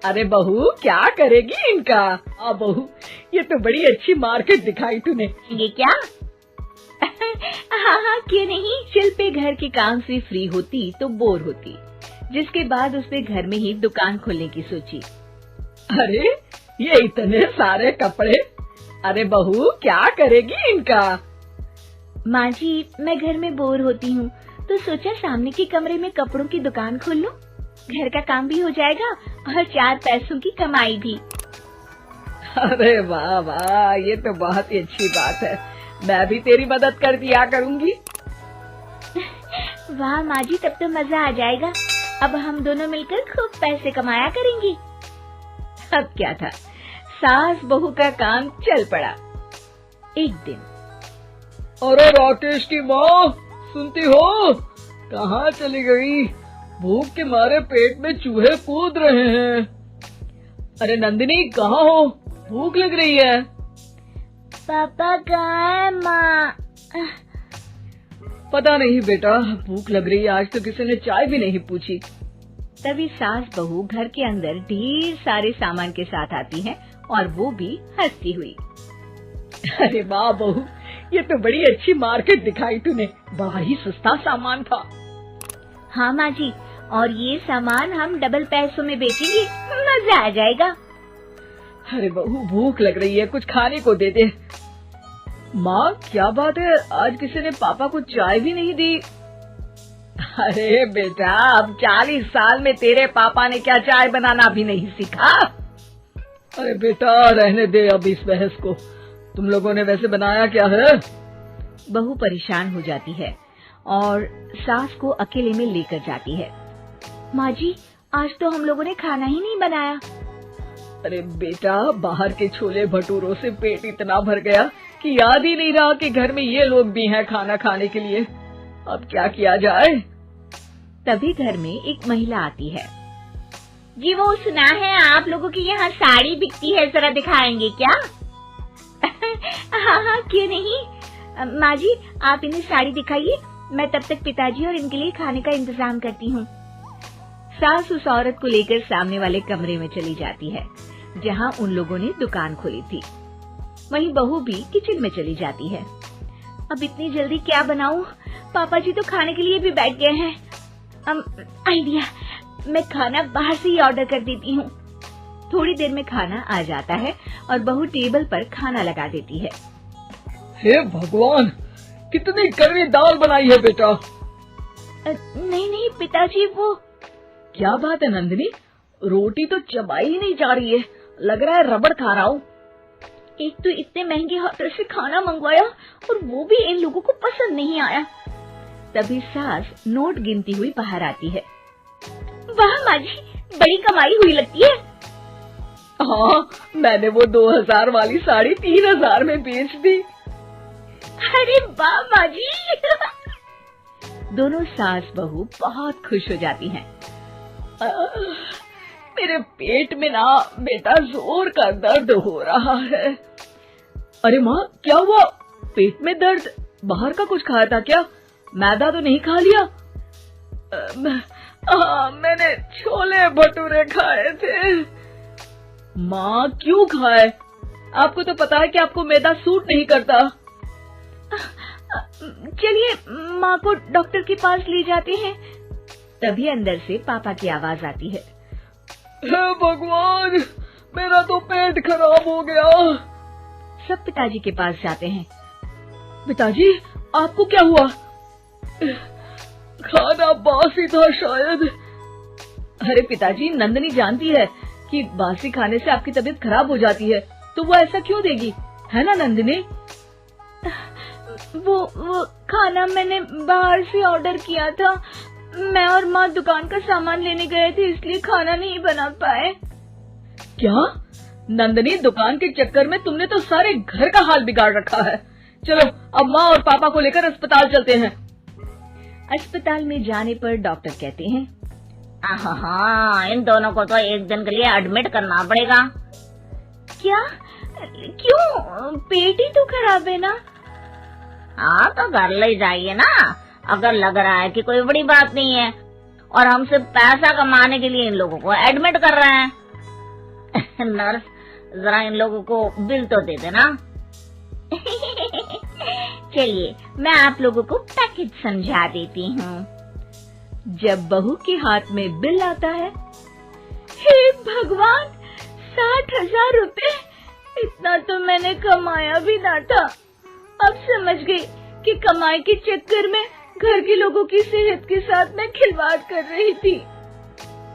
अरे बहू, क्या करेगी इनका? बहू, ये तो बड़ी अच्छी मार्केट दिखाई तूने। ये क्या? हाँ, क्यों नहीं। शिल पे घर के काम से फ्री होती तो बोर होती, जिसके बाद उसने घर में ही दुकान खोलने की सोची। अरे ये इतने सारे कपड़े, अरे बहू क्या करेगी इनका? माँ जी, मैं घर में बोर होती हूँ तो सोचा सामने के कमरे में कपड़ों की दुकान खोल लूं। घर का काम भी हो जाएगा और 4 पैसों की कमाई भी। अरे वाह वाह, ये तो बहुत ही अच्छी बात है। मैं भी तेरी मदद कर दिया करूँगी। वाह माँ जी, तब तो मजा आ जाएगा। अब हम दोनों मिलकर खूब पैसे कमाया करेंगे। अब क्या था, सास बहू का काम चल पड़ा। एक दिन, अरे राकेश की माँ, सुनती हो? कहाँ चली गई? भूख के मारे पेट में चूहे कूद रहे हैं। अरे नंदिनी, कहाँ हो? भूख लग रही है। पापा कहाँ है माँ? पता नहीं बेटा, भूख लग रही है। आज तो किसी ने चाय भी नहीं पूछी। तभी सास बहू घर के अंदर ढेर सारे सामान के साथ आती हैं और वो भी हंसती हुई। अरे वाह बहू, ये तो बड़ी अच्छी मार्केट दिखाई तूने। बड़ा ही सस्ता सामान था। हाँ माँ जी, और ये सामान हम डबल पैसों में बेचेंगे, मजा आ जाएगा। अरे बहू, भूख लग रही है, कुछ खाने को दे दे। माँ क्या बात है, आज किसी ने पापा को चाय भी नहीं दी। अरे बेटा, अब 40 साल में तेरे पापा ने क्या चाय बनाना भी नहीं सीखा? अरे बेटा रहने दे अब इस बहस को। तुम लोगों ने वैसे बनाया क्या है? बहू परेशान हो जाती है और सास को अकेले में लेकर जाती है। माँ जी, आज तो हम लोगों ने खाना ही नहीं बनाया। अरे बेटा, बाहर के छोले भटूरों से पेट इतना भर गया कि याद ही नहीं रहा कि घर में ये लोग भी हैं खाना खाने के लिए। अब क्या किया जाए? तभी घर में एक महिला आती है। जी, वो सुना है आप लोगों की यहाँ साड़ी बिकती है, जरा दिखाएंगे क्या? हाँ, क्यों नहीं। माँ जी, आप इन्हें साड़ी दिखाइए, मैं तब तक पिताजी और इनके लिए खाने का इंतजाम करती हूँ। सास उस औरत को लेकर सामने वाले कमरे में चली जाती है जहाँ उन लोगों ने दुकान खोली थी। वहीं बहू भी किचन में चली जाती है। अब इतनी जल्दी क्या बनाऊं? पापा जी तो खाने के लिए भी बैठ गए हैं। आइडिया, मैं खाना बाहर से ही ऑर्डर कर देती हूँ। थोड़ी देर में खाना आ जाता है और बहू टेबल पर खाना लगा देती है। हे भगवान, कितनी कड़वी दाल बनाई है बेटा। नहीं पिताजी, वो क्या बात है नंदिनी, रोटी तो चबाई ही नहीं जा रही है, लग रहा है रबड़ खा रहा हूँ। एक तो इतने महंगे होटल से खाना मंगवाया और वो भी इन लोगों को पसंद नहीं आया। तभी सास नोट गिनती हुई बाहर आती है। वाह माँ जी, बड़ी कमाई हुई लगती है। हाँ, मैंने वो 2000 वाली साड़ी 3000 में बेच दी। अरे वाह माँ जी। दोनों सास बहू बहुत खुश हो जाती हैं। मेरे पेट में ना बेटा जोर का दर्द हो रहा है। अरे माँ, क्या हुआ? पेट में दर्द? बाहर का कुछ खाया था क्या? मैदा तो नहीं खा लिया? मैंने छोले भटूरे खाए थे। माँ क्यों खाए? आपको तो पता है कि आपको मैदा सूट नहीं करता। चलिए माँ को डॉक्टर के पास ले जाते हैं। तभी अंदर से पापा की आवाज आती है। हे भगवान, मेरा तो पेट खराब हो गया। सब पिताजी के पास जाते हैं। पिताजी, आपको क्या हुआ? खाना बासी था शायद। अरे पिताजी, नंदिनी जानती है कि बासी खाने से आपकी तबीयत खराब हो जाती है, तो वो ऐसा क्यों देगी, है ना नंदिनी? वो खाना मैंने बाहर से ऑर्डर किया था। मैं और माँ दुकान का सामान लेने गए थे, इसलिए खाना नहीं बना पाए। क्या नंदिनी, दुकान के चक्कर में तुमने तो सारे घर का हाल बिगाड़ रखा है। चलो अब माँ और पापा को लेकर अस्पताल चलते हैं। अस्पताल में जाने पर डॉक्टर कहते हैं, हाँ, इन दोनों को तो एक दिन के लिए एडमिट करना पड़ेगा। क्या? क्यों? पेट ही तो खराब है ना। हाँ, तो घर ले जाइए ना, अगर लग रहा है कि कोई बड़ी बात नहीं है और हम सिर्फ पैसा कमाने के लिए इन लोगों को एडमिट कर रहे हैं। नर्स, जरा इन लोगों को बिल तो दे देना। चलिए मैं आप लोगों को पैकेज समझा देती हूँ। जब बहू के हाथ में बिल आता है, हे भगवान, 60,000 रुपए! इतना तो मैंने कमाया भी ना था। अब समझ गई कि कमाई के चक्कर में घर के लोगों की सेहत के साथ मैं खिलवाड़ कर रही थी।